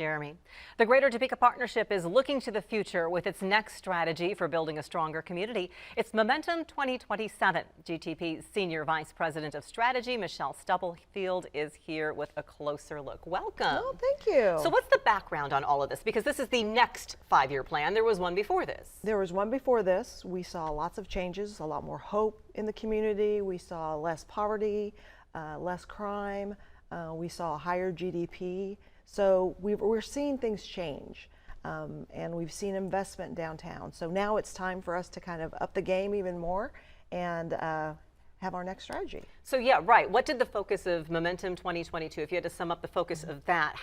Jeremy. The Greater Topeka Partnership is looking to the future with its next strategy for building a stronger community. It's Momentum 2027. GTP's Senior Vice President of Strategy, Michelle Stubblefield, is here with a closer look. Welcome. Oh, thank you. So what's the background on all of this? Because this is the next 5-year plan. There was one before this. There was one before this. We saw lots of changes, a lot more hope in the community. We saw less poverty, less crime. We saw a higher GDP. So we're seeing things change, and we've seen investment downtown. So now it's time for us to kind of up the game even more and have our next strategy. So yeah, right. What did the focus of Momentum 2022, if you had to sum up the focus of that,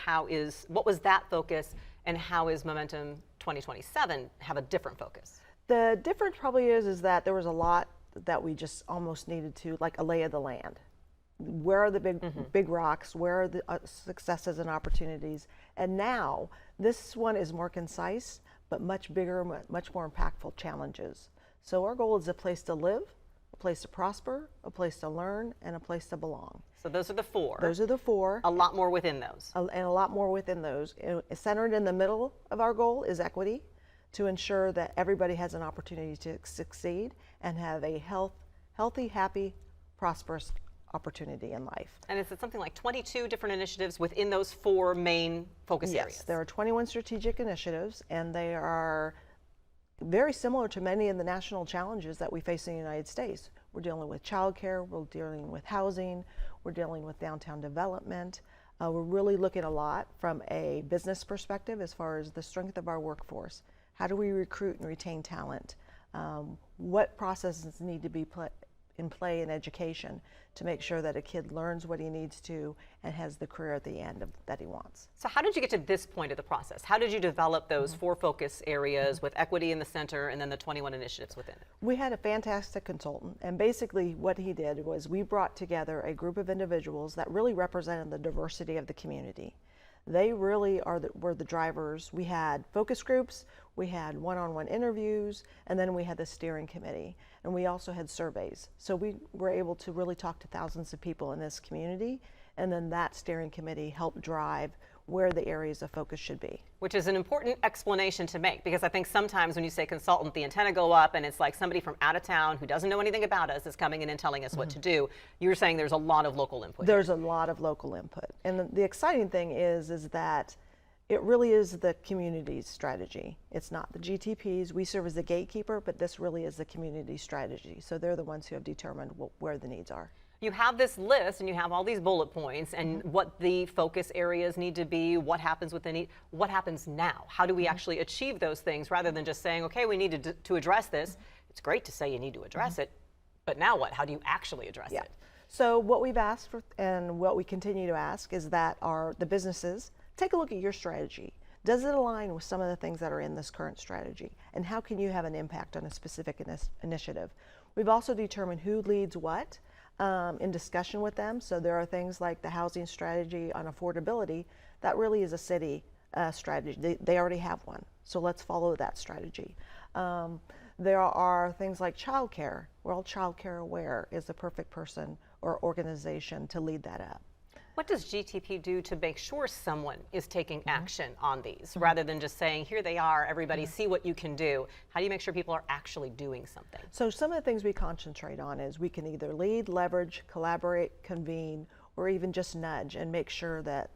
what was that focus, and how is Momentum 2027 have a different focus? The difference probably is that there was a lot that we just almost needed to, like a lay of the land. Where are the big rocks? Where are the successes and opportunities? And now this one is more concise, but much bigger, much more impactful challenges. So our goal is a place to live, a place to prosper, a place to learn, and a place to belong. So those are the four. Those are the four. A lot more within those. And a lot more within those. Centered in the middle of our goal is equity, to ensure that everybody has an opportunity to succeed and have a healthy, happy, prosperous opportunity in life. And is it something like 22 different initiatives within those four main focus areas? Yes, there are 21 strategic initiatives, and they are very similar to many of the national challenges that we face in the United States. We're dealing with childcare, we're dealing with housing, we're dealing with downtown development. We're really looking a lot from a business perspective as far as the strength of our workforce. How do we recruit and retain talent? What processes need to be put in play in education to make sure that a kid learns what he needs to and has the career at the end that he wants. So how did you get to this point of the process? How did you develop those four focus areas with equity in the center and then the 21 initiatives within it? We had a fantastic consultant, and basically what he did was we brought together a group of individuals that really represented the diversity of the community. They really were the drivers. We had focus groups, we had one-on-one interviews, and then we had the steering committee. And we also had surveys. So we were able to really talk to thousands of people in this community, and then that steering committee helped drive where the areas of focus should be. Which is an important explanation to make, because I think sometimes when you say consultant, the antenna go up and it's like somebody from out of town who doesn't know anything about us is coming in and telling us what to do. You're saying there's a lot of local input. There's a lot of local input. And the exciting thing is that it really is the community's strategy. It's not the GTPs. We serve as the gatekeeper, but this really is the community strategy. So they're the ones who have determined where the needs are. You have this list and you have all these bullet points and what the focus areas need to be, what happens within each, what happens now? How do we actually achieve those things rather than just saying, okay, we need to address this. It's great to say you need to address it, but now what? How do you actually address it? So what we've asked for and what we continue to ask is that the businesses take a look at your strategy. Does it align with some of the things that are in this current strategy? And how can you have an impact on a specific initiative? We've also determined who leads what in discussion with them. So there are things like the housing strategy on affordability. That really is a city strategy. They already have one. So let's follow that strategy. There are things like childcare. Well, childcare aware is the perfect person or organization to lead that up. What does GTP do to make sure someone is taking action on these rather than just saying, here they are, everybody see what you can do? How do you make sure people are actually doing something? So some of the things we concentrate on is we can either lead, leverage, collaborate, convene, or even just nudge and make sure that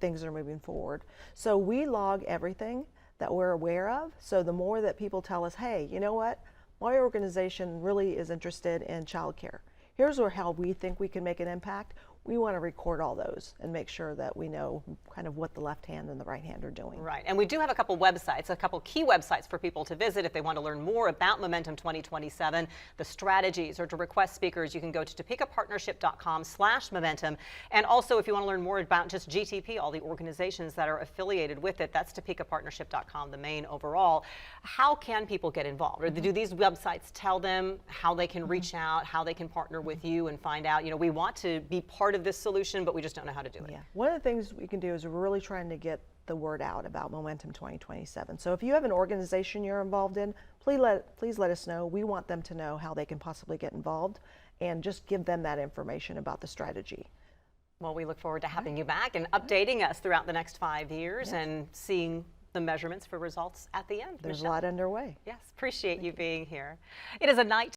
things are moving forward. So we log everything that we're aware of. So the more that people tell us, hey, you know what? My organization really is interested in childcare. Here's how we think we can make an impact. We want to record all those and make sure that we know kind of what the left hand and the right hand are doing. Right, and we do have a couple websites, a couple key websites for people to visit if they want to learn more about Momentum 2027, the strategies, or to request speakers. You can go to topekapartnership.com/momentum. And also, if you want to learn more about just GTP, all the organizations that are affiliated with it, that's topekapartnership.com, the main overall. How can people get involved? Or do these websites tell them how they can reach out, how they can partner with you and find out, we want to be part of this solution, but we just don't know how to do it? Yeah. One of the things we can do is we're really trying to get the word out about Momentum 2027. So if you have an organization you're involved in, please let us know. We want them to know how they can possibly get involved and just give them that information about the strategy. Well, we look forward to having you back and updating us throughout the next 5 years and seeing the measurements for results at the end. There's Michelle. a lot underway. Yes, appreciate you being here. It is a night